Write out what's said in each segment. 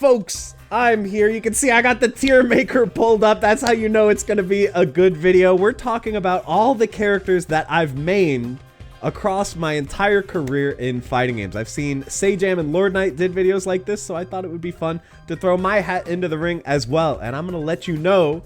folks, I'm here. You can see I got the tier maker pulled up. That's how you know it's going to be a good video. We're talking about all the characters that I've mained across my entire career in fighting games. I've seen Sajam and Lord Knight did videos like this, so I thought it would be fun to throw my hat into the ring as well. And I'm going to let you know,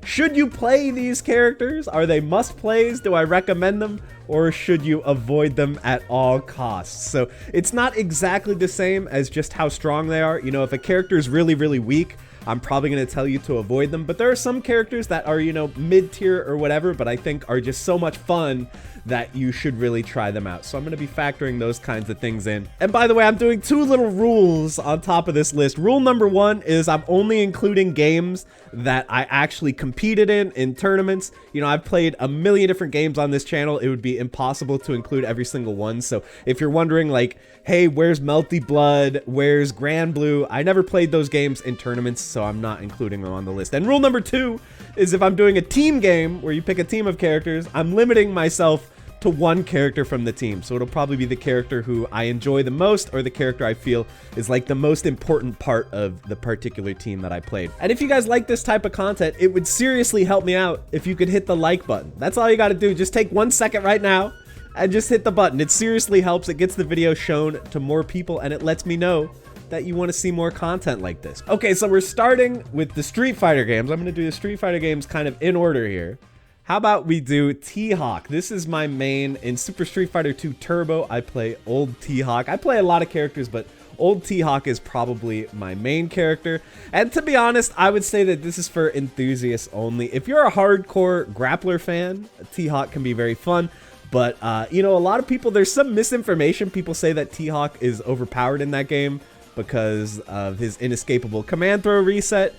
should you play these characters? Are they must plays? Do I recommend them? Or should you avoid them at all costs? So it's not exactly the same as just how strong they are. You know, if a character is really, really weak, I'm probably going to tell you to avoid them. But there are some characters that are, you know, mid-tier or whatever, but I think are just so much fun that you should really try them out. So I'm going to be factoring those kinds of things in. And by the way, I'm doing two little rules on top of this list. Rule number one is I'm only including games that I actually competed in tournaments. You know, I've played a million different games on this channel. It would be impossible to include every single one. So if you're wondering like, hey, where's Melty Blood? Where's Grand Blue? I never played those games in tournaments, so I'm not including them on the list. And rule number two is if I'm doing a team game where you pick a team of characters, I'm limiting myself to one character from the team. So it'll probably be the character who I enjoy the most or the character I feel is like the most important part of the particular team that I played. And if you guys like this type of content, it would seriously help me out if you could hit the like button. That's all you got to do. Just take 1 second right now and just hit the button. It seriously helps. It gets the video shown to more people and it lets me know that you want to see more content like this. Okay, so we're starting with the Street Fighter games. I'm going to do the Street Fighter games kind of in order here. How about we do T-Hawk? This is my main. In Super Street Fighter 2 Turbo, I play old T-Hawk. I play a lot of characters, but old T-Hawk is probably my main character. And to be honest, I would say that this is for enthusiasts only. If you're a hardcore grappler fan, T-Hawk can be very fun. But, you know, a lot of people, there's some misinformation. People say that T-Hawk is overpowered in that game because of his inescapable command throw reset.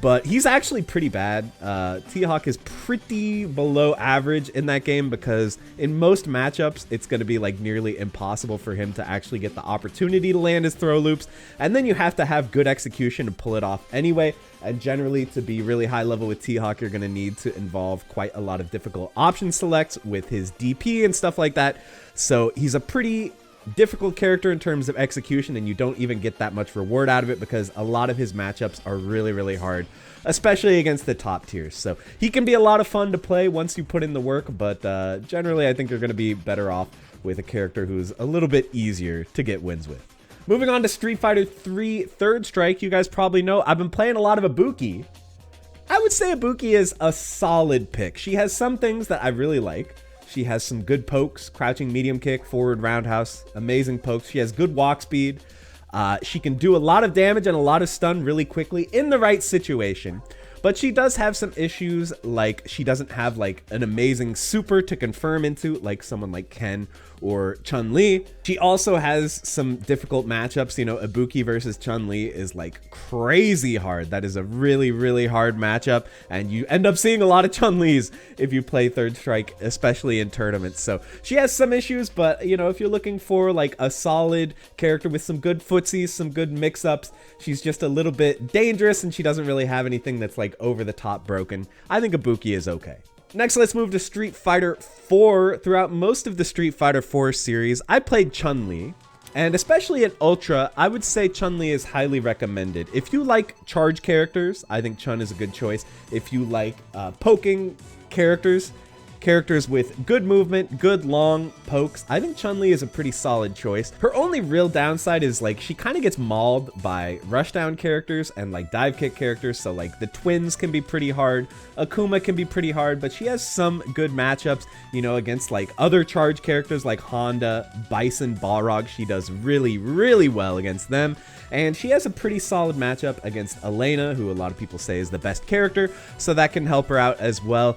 But he's actually pretty bad. T-Hawk is pretty below average in that game because in most matchups, it's going to be like nearly impossible for him to actually get the opportunity to land his throw loops. And then you have to have good execution to pull it off anyway. And generally, to be really high level with T-Hawk, you're going to need to involve quite a lot of difficult option selects with his DP and stuff like that. So he's a pretty difficult character in terms of execution, and you don't even get that much reward out of it because a lot of his matchups are really, really hard, especially against the top tiers. So he can be a lot of fun to play once you put in the work, but generally I think you're going to be better off with a character who's a little bit easier to get wins with. Moving on to Street Fighter 3 Third Strike, you guys probably know I've been playing a lot of Ibuki. I would say Ibuki is a solid pick. She has some things that I really like. She has some good pokes, crouching medium kick, forward roundhouse, amazing pokes. She has good walk speed. She can do a lot of damage and a lot of stun really quickly in the right situation. But she does have some issues, like she doesn't have like an amazing super to confirm into like someone like Ken or Chun Li. She also has some difficult matchups. You know, Ibuki versus Chun Li is like crazy hard. That is a really, really hard matchup. And you end up seeing a lot of Chun Li's if you play Third Strike, especially in tournaments. So she has some issues, but you know, if you're looking for like a solid character with some good footsies, some good mix-ups, she's just a little bit dangerous and she doesn't really have anything that's like over the top broken. I think Ibuki is okay. Next, let's move to Street Fighter 4. Throughout most of the Street Fighter 4 series, I played Chun Li, and especially in Ultra, I would say Chun Li is highly recommended. If you like charge characters, I think Chun is a good choice. If you like poking characters with good movement, good long pokes, I think Chun Li is a pretty solid choice. Her only real downside is like she kind of gets mauled by rushdown characters and like dive kick characters. So like the twins can be pretty hard, Akuma can be pretty hard, but she has some good matchups, you know, against like other charge characters like Honda, Bison, Balrog. She does really, really well against them. And she has a pretty solid matchup against Elena, who a lot of people say is the best character, so that can help her out as well.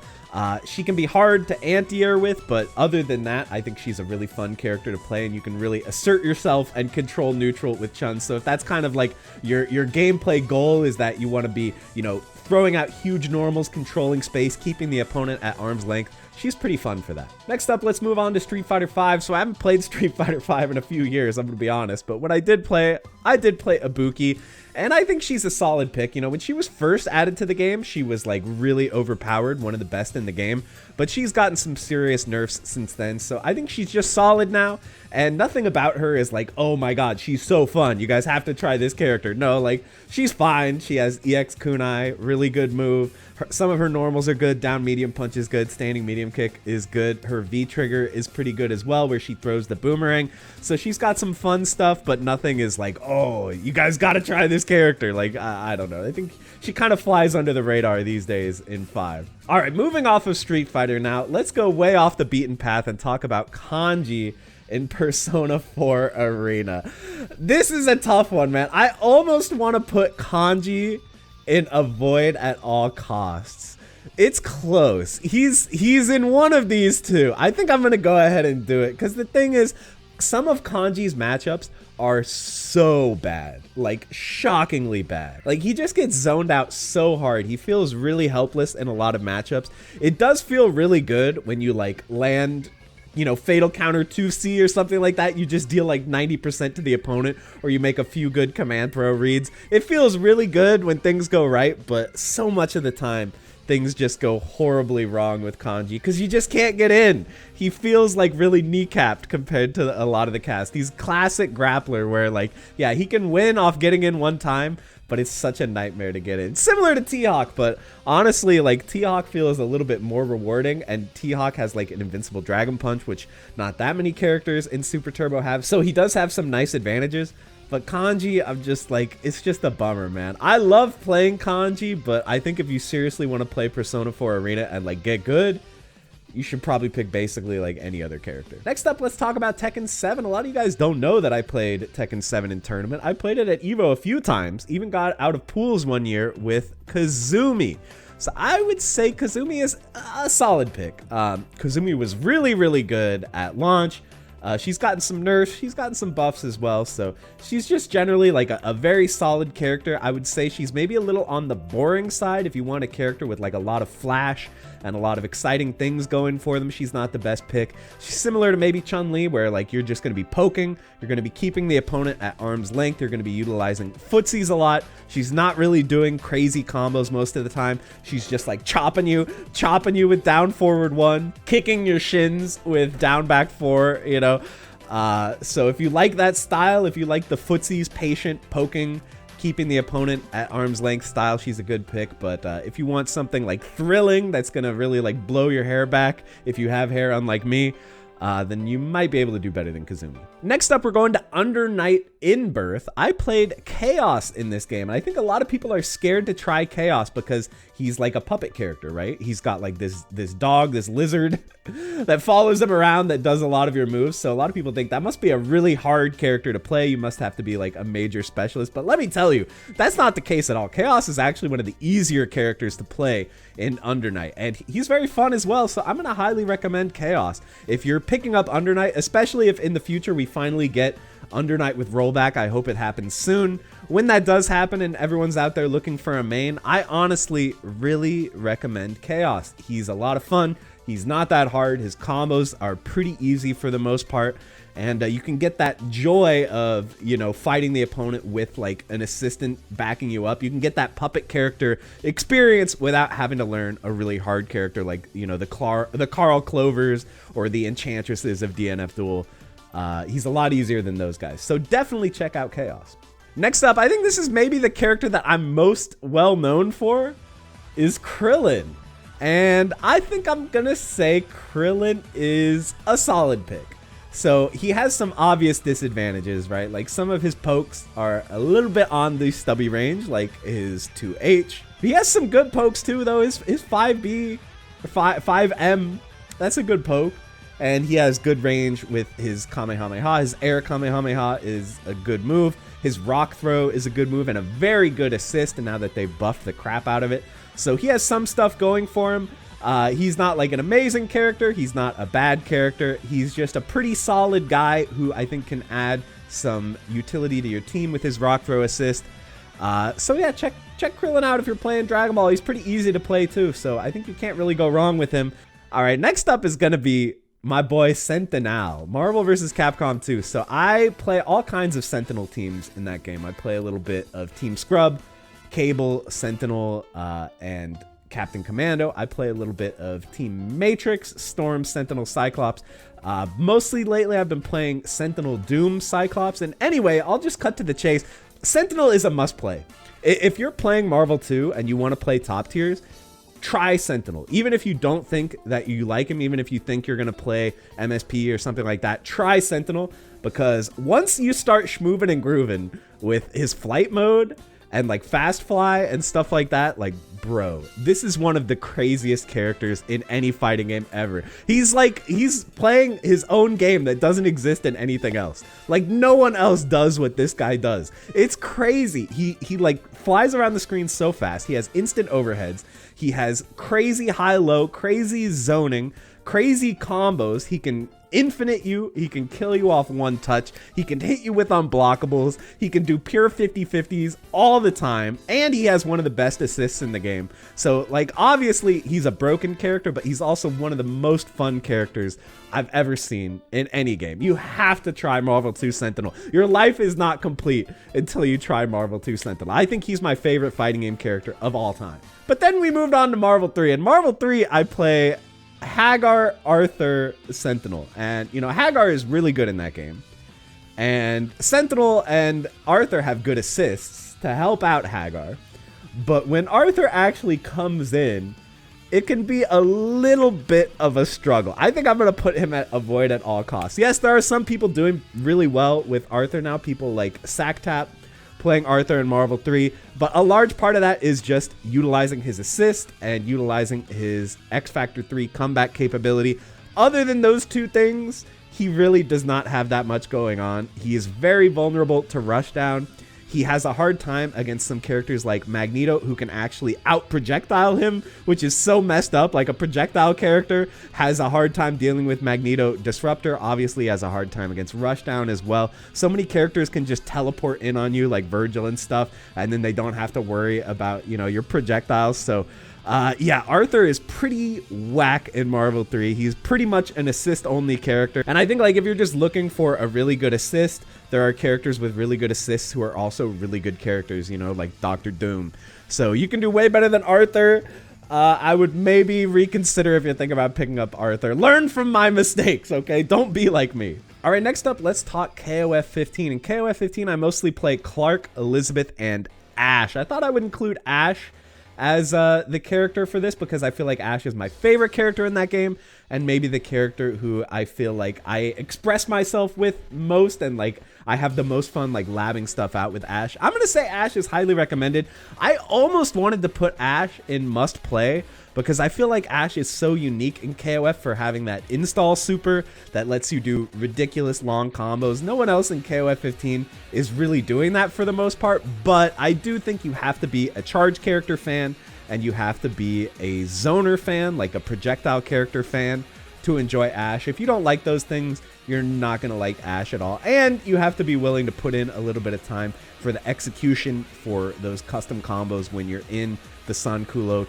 She can be hard to anti-air with, but other than that, I think she's a really fun character to play, and you can really assert yourself and control neutral with Chun. So if that's kind of like your gameplay goal, is that you want to be, you know, throwing out huge normals, controlling space, keeping the opponent at arm's length, she's pretty fun for that. Next up, let's move on to Street Fighter V. So I haven't played Street Fighter V in a few years, I'm gonna be honest, but when I did play Ibuki, and I think she's a solid pick. You know, when she was first added to the game, she was like really overpowered, one of the best in the game, but she's gotten some serious nerfs since then, so I think she's just solid now, and nothing about her is like, oh my god, she's so fun, you guys have to try this character. No, like, she's fine. She has EX Kunai, really good move. Some of her normals are good. Down medium punch is good. Standing medium kick is good. Her V trigger is pretty good as well, where she throws the boomerang. So she's got some fun stuff, but nothing is like, oh, you guys got to try this character. Like, I don't know. I think she kind of flies under the radar these days in 5. All right, moving off of Street Fighter now, let's go way off the beaten path and talk about Kanji in Persona 4 Arena. This is a tough one, man. I almost want to put Kanji in avoid at all costs. It's close. He's in one of these two. I think I'm gonna go ahead and do it, because the thing is, some of Kanji's matchups are so bad, like shockingly bad. Like, he just gets zoned out so hard. He feels really helpless in a lot of matchups. It does feel really good when you like land, you know, fatal counter 2C or something like that. You just deal like 90% to the opponent, or you make a few good command throw reads. It feels really good when things go right, but so much of the time things just go horribly wrong with Kanji, because you just can't get in. He feels like really kneecapped compared to a lot of the cast. He's classic grappler where, like, yeah, he can win off getting in one time, but it's such a nightmare to get in. Similar to T-Hawk, but honestly, like, T-Hawk feels a little bit more rewarding, and T-Hawk has like an invincible Dragon Punch, which not that many characters in Super Turbo have, so he does have some nice advantages. But Kanji, I'm just like, it's just a bummer, man. I love playing Kanji, but I think if you seriously want to play Persona 4 Arena and like get good, you should probably pick basically like any other character. Next up, let's talk about Tekken 7. A lot of you guys don't know that I played Tekken 7 in tournament. I played it at EVO a few times, even got out of pools one year with Kazumi. So I would say Kazumi is a solid pick. Kazumi was really, really good at launch. She's gotten some nerfs, she's gotten some buffs as well, so she's just generally like a very solid character. I would say she's maybe a little on the boring side if you want a character with like a lot of flash and a lot of exciting things going for them. She's not the best pick. She's similar to maybe Chun Li, where like you're just going to be poking, you're going to be keeping the opponent at arm's length, you're going to be utilizing footsies a lot. She's not really doing crazy combos most of the time. She's just like chopping you with down forward 1, kicking your shins with down back 4, you know. So if you like that style, if you like the footsies, patient, poking, keeping the opponent at arm's length style, she's a good pick. But if you want something like thrilling that's gonna really like blow your hair back, if you have hair unlike me, then you might be able to do better than Kazumi. Next up, we're going to Under Night in Birth. I played Chaos in this game, and I think a lot of people are scared to try Chaos because he's like a puppet character, right? He's got like this dog, this lizard that follows him around that does a lot of your moves. So a lot of people think that must be a really hard character to play. You must have to be like a major specialist. But let me tell you, that's not the case at all. Chaos is actually one of the easier characters to play in Under Night, and he's very fun as well. So I'm gonna highly recommend Chaos. If you're picking up Under Night, especially if in the future we finally get Under Night with rollback, I hope it happens soon. When that does happen and everyone's out there looking for a main, I honestly really recommend Chaos. He's a lot of fun. He's not that hard. His combos are pretty easy for the most part. And you can get that joy of, you know, fighting the opponent with like an assistant backing you up. You can get that puppet character experience without having to learn a really hard character like, you know, the Carl Clovers or the Enchantresses of DNF Duel. He's a lot easier than those guys. So definitely check out Chaos. Next up, I think this is maybe the character that I'm most well known for, is Krillin. And I think I'm gonna say Krillin is a solid pick. So he has some obvious disadvantages, right? Like some of his pokes are a little bit on the stubby range, like his 2H. He has some good pokes too, though. His 5B, or 5M, that's a good poke. And he has good range with his Kamehameha. His air Kamehameha is a good move. His rock throw is a good move and a very good assist, and now that they buffed the crap out of it. So he has some stuff going for him. He's not like an amazing character. He's not a bad character. He's just a pretty solid guy who I think can add some utility to your team with his rock throw assist. So yeah, check Krillin out if you're playing Dragon Ball. He's pretty easy to play too, so I think you can't really go wrong with him. All right, next up is gonna be my boy Sentinel, Marvel vs. Capcom 2. So I play all kinds of Sentinel teams in that game. I play a little bit of Team Scrub, Cable, Sentinel, and Captain Commando. I play a little bit of Team Matrix, Storm, Sentinel, Cyclops. Mostly lately I've been playing Sentinel, Doom, Cyclops. And anyway, I'll just cut to the chase. Sentinel is a must play. If you're playing Marvel 2 and you want to play top tiers, try Sentinel. Even if you don't think that you like him, even if you think you're going to play MSP or something like that, try Sentinel, because once you start schmoovin' and grooving with his flight mode and like fast fly and stuff like that, like, bro, this is one of the craziest characters in any fighting game ever. He's playing his own game that doesn't exist in anything else. Like, no one else does what this guy does. It's crazy. He like flies around the screen so fast. He has instant overheads. He has crazy high-low, crazy zoning, crazy combos. He can infinite you. He can kill you off one touch. He can hit you with unblockables. He can do pure 50-50s all the time. And he has one of the best assists in the game. So, like, obviously, he's a broken character, but he's also one of the most fun characters I've ever seen in any game. You have to try Marvel 2 Sentinel. Your life is not complete until you try Marvel 2 Sentinel. I think he's my favorite fighting game character of all time. But then we moved on to Marvel 3. And Marvel 3, I play Hagar, Arthur, Sentinel. And, you know, Hagar is really good in that game. And Sentinel and Arthur have good assists to help out Hagar. But when Arthur actually comes in, it can be a little bit of a struggle. I think I'm going to put him at avoid at all costs. Yes, there are some people doing really well with Arthur now. People like Sacktap playing Arthur in Marvel 3. But a large part of that is just utilizing his assist and utilizing his X Factor 3 comeback capability. Other than those two things, he really does not have that much going on. He is very vulnerable to rushdown. He has a hard time against some characters like Magneto, who can actually out-projectile him, which is so messed up. Like, a projectile character has a hard time dealing with Magneto. Disruptor obviously has a hard time against Rushdown as well. So many characters can just teleport in on you, like Virgil and stuff, and then they don't have to worry about, you know, your projectiles. So yeah, Arthur is pretty whack in Marvel 3. He's pretty much an assist-only character. And I think, like, if you're just looking for a really good assist, there are characters with really good assists who are also really good characters, you know, like Dr. Doom. So you can do way better than Arthur. I would maybe reconsider if you're thinking about picking up Arthur. Learn from my mistakes, okay? Don't be like me. All right, next up, let's talk KOF 15. In KOF 15, I mostly play Clark, Elizabeth, and Ash. I thought I would include Ash as the character for this because I feel like Ash is my favorite character in that game, and maybe the character who I feel like I express myself with most, and like I have the most fun like labbing stuff out with Ash. I'm gonna say Ash is highly recommended. I almost wanted to put Ash in must play because I feel like Ash is so unique in KOF for having that install super that lets you do ridiculous long combos. No one else in KOF 15 is really doing that for the most part, but I do think you have to be a charge character fan and you have to be a zoner fan, like a projectile character fan, to enjoy Ash. If you don't like those things, you're not going to like Ash at all. And you have to be willing to put in a little bit of time for the execution for those custom combos when you're in the San Kulot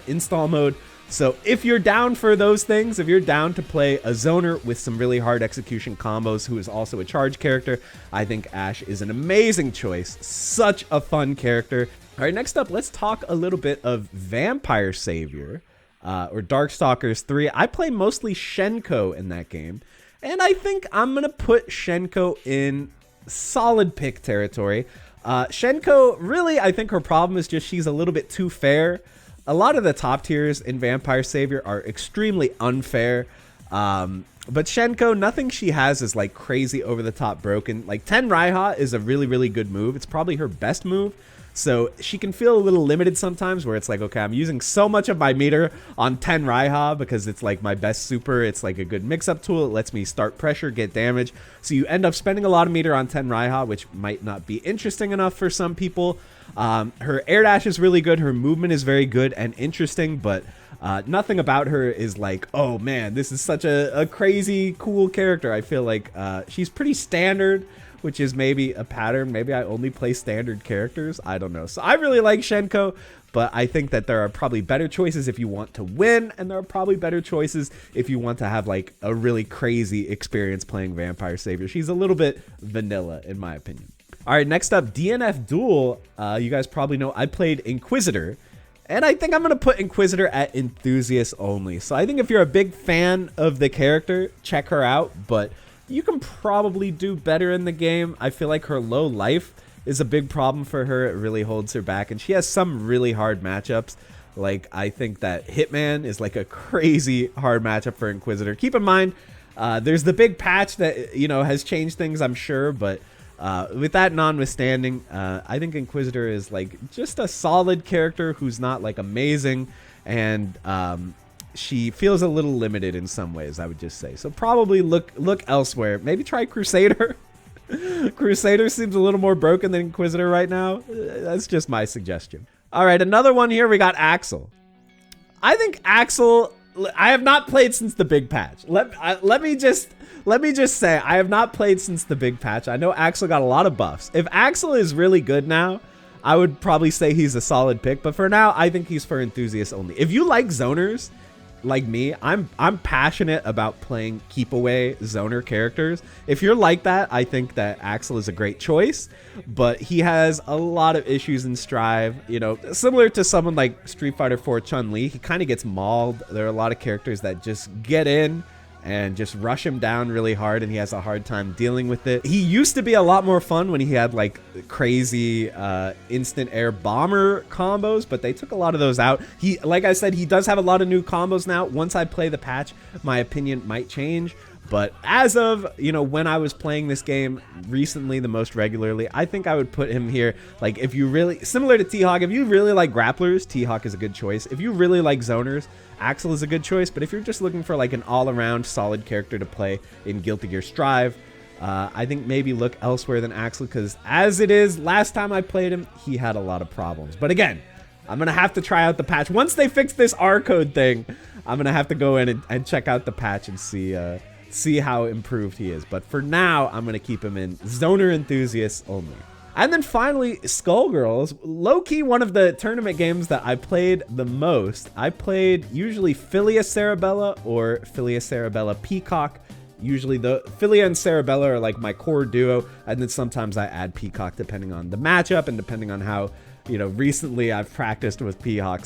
install mode. So if you're down for those things, if you're down to play a zoner with some really hard execution combos who is also a charge character, I think Ash is an amazing choice. Such a fun character. All right, next up, let's talk a little bit of Vampire Savior, or Darkstalkers 3. I play mostly Hsien Ko in that game, and I think I'm going to put Hsien Ko in solid pick territory. Hsien Ko, really, I think her problem is just she's a little bit too fair. A lot of the top tiers in Vampire Savior are extremely unfair. But Hsien Ko, nothing she has is like crazy over the top broken. Like Ten Raiha is a really, really good move. It's probably her best move. So she can feel a little limited sometimes where it's like, okay, I'm using so much of my meter on Ten Raiha because it's like my best super. It's like a good mix-up tool. It lets me start pressure, get damage. So you end up spending a lot of meter on Ten Raiha, which might not be interesting enough for some people. Her air dash is really good. Her movement is very good and interesting, but nothing about her is like, oh man, this is such a crazy, cool character. I feel like she's pretty standard which is maybe a pattern. Maybe I only play standard characters. I don't know. So I really like Hsien Ko, but I think that there are probably better choices if you want to win, and there are probably better choices if you want to have like a really crazy experience playing Vampire Savior. She's a little bit vanilla in my opinion. All right, next up, DNF Duel. You guys probably know I played Inquisitor. And I think I'm going to put Inquisitor at Enthusiast only. So I think if you're a big fan of the character, check her out. But you can probably do better in the game. I feel like her low life is a big problem for her. It really holds her back. And she has some really hard matchups. Like, I think that Hitman is like a crazy hard matchup for Inquisitor. Keep in mind, there's the big patch that, you know, has changed things, I'm sure. But with that notwithstanding, I think Inquisitor is like just a solid character who's not like amazing, and she feels a little limited in some ways, I would just say. So probably look elsewhere. Maybe try Crusader. Crusader seems a little more broken than Inquisitor right now. That's just my suggestion. All right, another one here. We got Axel. I think Axel, I have not played since the big patch. Let me just say, I have not played since the big patch. I know Axel got a lot of buffs. If Axel is really good now, I would probably say he's a solid pick. But for now, I think he's for enthusiasts only. If you like zoners, like me, I'm passionate about playing keep away zoner characters. If you're like that, I think that Axel is a great choice, but he has a lot of issues in Strive, you know, similar to someone like Street Fighter 4 Chun Li. He kind of gets mauled. There are a lot of characters that just get in and just rush him down really hard, and he has a hard time dealing with it. He used to be a lot more fun when he had like crazy instant air bomber combos, but they took a lot of those out. He, like I said, he does have a lot of new combos now. Once I play the patch, my opinion might change. But as of, you know, when I was playing this game recently the most regularly, I think I would put him here. Like, if you really, similar to T-Hawk, if you really like grapplers, T-Hawk is a good choice. If you really like zoners, Axel is a good choice. But if you're just looking for like an all-around solid character to play in Guilty Gear Strive, I think maybe look elsewhere than Axel, because as it is, last time I played him, he had a lot of problems. But again, I'm going to have to try out the patch. Once they fix this R code thing, I'm going to have to go in and check out the patch and see how improved he is. But for now, I'm going to keep him in Zoner Enthusiasts only. And then finally, Skullgirls. Low-key one of the tournament games that I played the most. I played usually Philia Cerebella or Philia Cerebella Peacock. Usually the Philia and Cerebella are like my core duo, and then sometimes I add Peacock depending on the matchup and depending on how, you know, recently I've practiced with Peacock.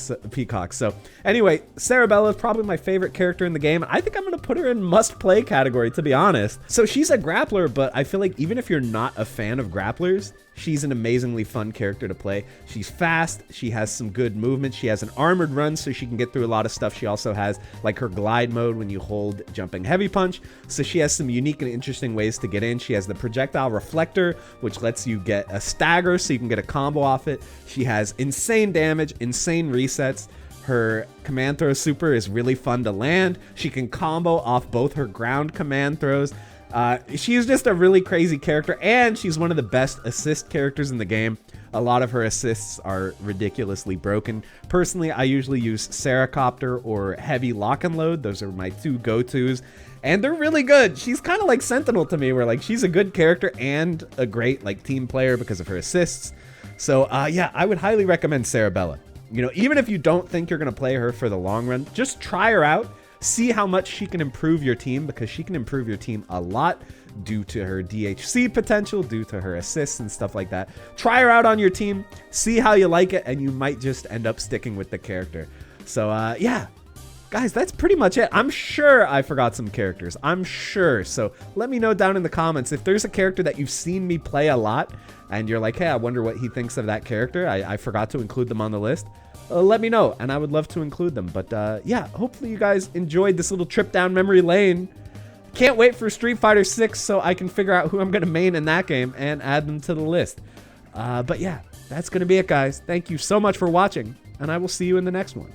So anyway, Cerebella is probably my favorite character in the game. I think I'm going to put her in must-play category, to be honest. So she's a grappler, but I feel like even if you're not a fan of grapplers, she's an amazingly fun character to play. She's fast. She has some good movement. She has an armored run, so she can get through a lot of stuff. She also has like her glide mode when you hold jumping heavy punch. So she has some unique and interesting ways to get in. She has the projectile reflector, which lets you get a stagger so you can get a combo off it. She has insane damage, insane resets. Her command throw super is really fun to land. She can combo off both her ground command throws. She's just a really crazy character, and she's one of the best assist characters in the game. A lot of her assists are ridiculously broken. Personally, I usually use Seracopter or Heavy Lock and Load. Those are my two go-tos, and they're really good. She's kind of like Sentinel to me, where like she's a good character and a great like team player because of her assists. So yeah, I would highly recommend Cerebella. You know, even if you don't think you're going to play her for the long run, just try her out. See how much she can improve your team, because she can improve your team a lot due to her DHC potential, due to her assists and stuff like that. Try her out on your team, see how you like it, and you might just end up sticking with the character. So yeah, guys, that's pretty much it. I'm sure I forgot some characters. I'm sure. So let me know down in the comments if there's a character that you've seen me play a lot and you're like, hey, I wonder what he thinks of that character. I forgot to include them on the list. Let me know, and I would love to include them. But yeah, hopefully you guys enjoyed this little trip down memory lane. Can't wait for Street Fighter 6 so I can figure out who I'm going to main in that game and add them to the list. But yeah, that's going to be it, guys. Thank you so much for watching, and I will see you in the next one.